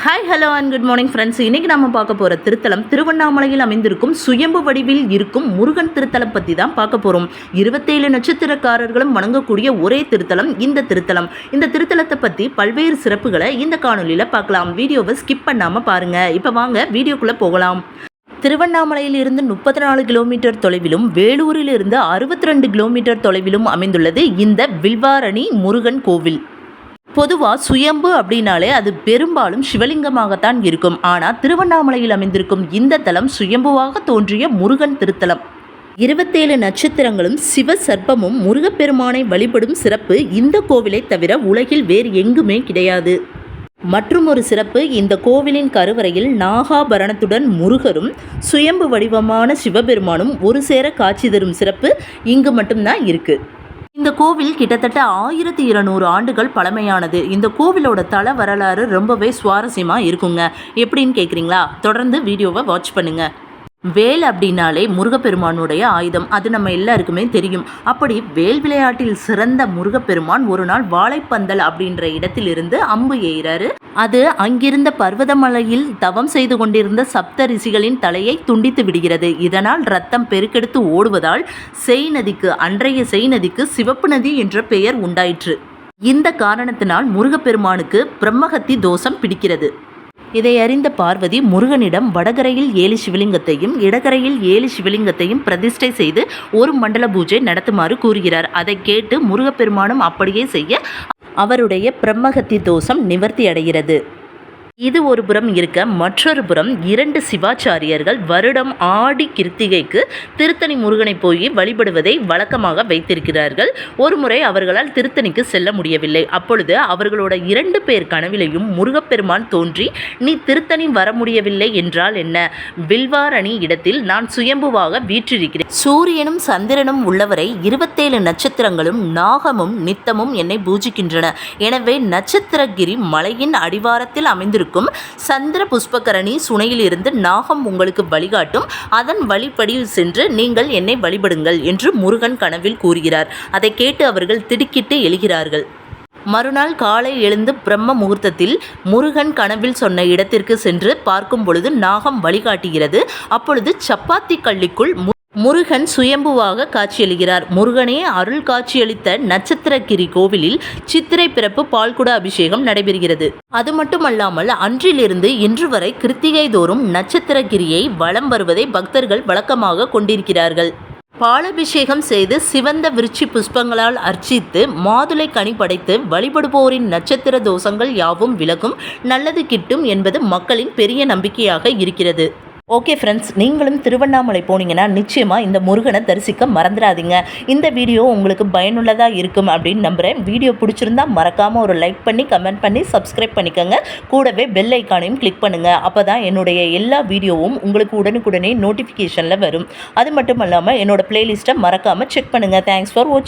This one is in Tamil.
Hi hello and good morning friends. இன்றைக்கி நம்ம பார்க்க போகிற திருத்தலம் திருவண்ணாமலையில் அமைந்திருக்கும் சுயம்பு வடிவில் இருக்கும் முருகன் திருத்தலம் பற்றி தான் பார்க்க போகிறோம். 27 நட்சத்திரக்காரர்களும் வணங்கக்கூடிய ஒரே திருத்தலம் இந்த திருத்தலம். இந்த திருத்தலத்தை பற்றி பல்வேறு சிறப்புகளை இந்த காணொலியில் பார்க்கலாம். வீடியோவை ஸ்கிப் பண்ணாமல் பாருங்கள். இப்போ வாங்க வீடியோக்குள்ளே போகலாம். திருவண்ணாமலையில் இருந்து 34 கிலோமீட்டர் தொலைவிலும் வேலூரில் இருந்து 62 கிலோமீட்டர் தொலைவிலும் அமைந்துள்ளது இந்த வில்வாரணி முருகன் கோவில். பொதுவாக சுயம்பு அப்படின்னாலே அது பெரும்பாலும் சிவலிங்கமாகத்தான் இருக்கும். ஆனால் திருவண்ணாமலையில் அமைந்திருக்கும் இந்த தலம் சுயம்புவாக தோன்றிய முருகன் திருத்தலம். 27 நட்சத்திரங்களும் சிவ சர்ப்பமும் முருகப்பெருமானை வழிபடும் சிறப்பு இந்த கோவிலை தவிர உலகில் வேறு எங்குமே கிடையாது. மற்றும் ஒரு சிறப்பு, இந்த கோவிலின் கருவறையில் நாகாபரணத்துடன் முருகரும் சுயம்பு வடிவமான சிவபெருமானும் ஒரு சேர காட்சி தரும் சிறப்பு இங்கு மட்டும்தான் இருக்குது. இந்த கோவில் கிட்டத்தட்ட 1200 ஆண்டுகள் பழமையானது. இந்த கோவிலோட தல வரலாறு ரொம்பவே சுவாரஸ்யமாக இருக்குங்க. எப்படின்னு கேட்குறீங்களா? தொடர்ந்து வீடியோவை வாட்ச் பண்ணுங்கள். வேல் அப்படின்னாலே முருகப்பெருமானுடைய ஆயுதம், அது நம்ம எல்லாருக்குமே தெரியும். அப்படி வேல் விளையாட்டில் சிறந்த முருகப்பெருமான் ஒரு நாள் வாழைப்பந்தல் அப்படின்ற இடத்திலிருந்து அம்பு எய்கிறாரு. அது அங்கிருந்த பர்வதமலையில் தவம் செய்து கொண்டிருந்த சப்த ரிஷிகளின் தலையை துண்டித்து விடுகிறது. இதனால் ரத்தம் பெருக்கெடுத்து ஓடுவதால் அன்றைய செய் நதிக்கு சிவப்பு நதி என்ற பெயர் உண்டாயிற்று. இந்த காரணத்தினால் முருகப்பெருமானுக்கு பிரம்மஹத்தி தோஷம் பிடிக்கிறது. இதை அறிந்த பார்வதி முருகனிடம் வடகரையில் 7 சிவலிங்கத்தையும் இடகரையில் 7 சிவலிங்கத்தையும் பிரதிஷ்டை செய்து ஒரு மண்டல பூஜை நடத்துமாறு கூறுகிறார். அதை கேட்டு முருகப்பெருமானும் அப்படியே செய்ய அவருடைய பிரம்மஹத்தி தோஷம் நிவர்த்தி அடைகிறது. இது ஒரு புறம் இருக்க, மற்றொரு புறம் 2 சிவாச்சாரியர்கள் வருடம் ஆடி கிருத்திகைக்கு திருத்தணி முருகனை போய் வழிபடுவதை வழக்கமாக வைத்திருக்கிறார்கள். ஒரு முறை அவர்களால் திருத்தணிக்கு செல்ல முடியவில்லை. அப்பொழுது அவர்களோட 2 பேர் கனவிலையும் முருகப்பெருமான் தோன்றி, நீ திருத்தணி வர முடியவில்லை என்றால் என்ன, வில்வாரணி இடத்தில் நான் சுயம்புவாக வீற்றிருக்கிறேன். சூரியனும் சந்திரனும் உள்ளவரை 27 நட்சத்திரங்களும் நாகமும் நித்தமும் என்னை பூஜிக்கின்றன. எனவே நட்சத்திரகிரி மலையின் அடிவாரத்தில் அமைந்திருக்கும் சந்திர புஷ்பகரணி சுனையில் இருந்து நாகம் உங்களுக்கு வழிகாட்டும். அதன் வழிபடி சென்று நீங்கள் என்னை வழிபடுங்கள் என்று முருகன் கனவில் கூறுகிறார். அதை கேட்டு அவர்கள் திடுக்கிட்டு எழுகிறார்கள். மறுநாள் காலை எழுந்து பிரம்ம முகூர்த்தத்தில் முருகன் கனவில் சொன்ன இடத்திற்கு சென்று பார்க்கும் பொழுது நாகம் வழிகாட்டுகிறது. அப்பொழுது சப்பாத்தி கள்ளிக்குள் முருகன் சுயம்புவாக காட்சியளிக்கிறார். முருகனே அருள் காட்சியளித்த நட்சத்திரகிரி கோவிலில் சித்திரை பிறப்பு பால்குட அபிஷேகம் நடைபெறுகிறது. அது மட்டுமல்லாமல் அன்றிலிருந்து இன்று வரை கிருத்திகை தோறும் நட்சத்திரகிரியை வலம் வருவதை பக்தர்கள் வழக்கமாக கொண்டிருக்கிறார்கள். பாலபிஷேகம் செய்து சிவந்த விருட்சி புஷ்பங்களால் அர்ச்சித்து மாதுளை கனி படைத்து வழிபடுவோரின் நட்சத்திர தோஷங்கள் யாவும் விலகும், நல்லது கிட்டும் என்பது மக்களின் பெரிய நம்பிக்கையாக இருக்கிறது. ஓகே ஃப்ரெண்ட்ஸ், நீங்களும் திருவண்ணாமலை போனீங்கன்னா நிச்சயமாக இந்த முருகனை தரிசிக்க மறந்துடாதீங்க. இந்த வீடியோ உங்களுக்கு பயனுள்ளதாக இருக்கும் அப்படின்னு நம்புகிறேன். வீடியோ பிடிச்சிருந்தா மறக்காமல் ஒரு லைக் பண்ணி கமெண்ட் பண்ணி சப்ஸ்கிரைப் பண்ணிக்கோங்க. கூடவே பெல் ஐக்கானையும் கிளிக் பண்ணுங்கள். அப்போ தான் என்னுடைய எல்லா வீடியோவும் உங்களுக்கு உடனுக்குடனே நோட்டிஃபிகேஷனில் வரும். அது மட்டும் இல்லாமல் என்னோடய பிளேலிஸ்ட்டை மறக்காமல் செக் பண்ணுங்கள். தேங்க்ஸ் ஃபார் வாட்சிங்.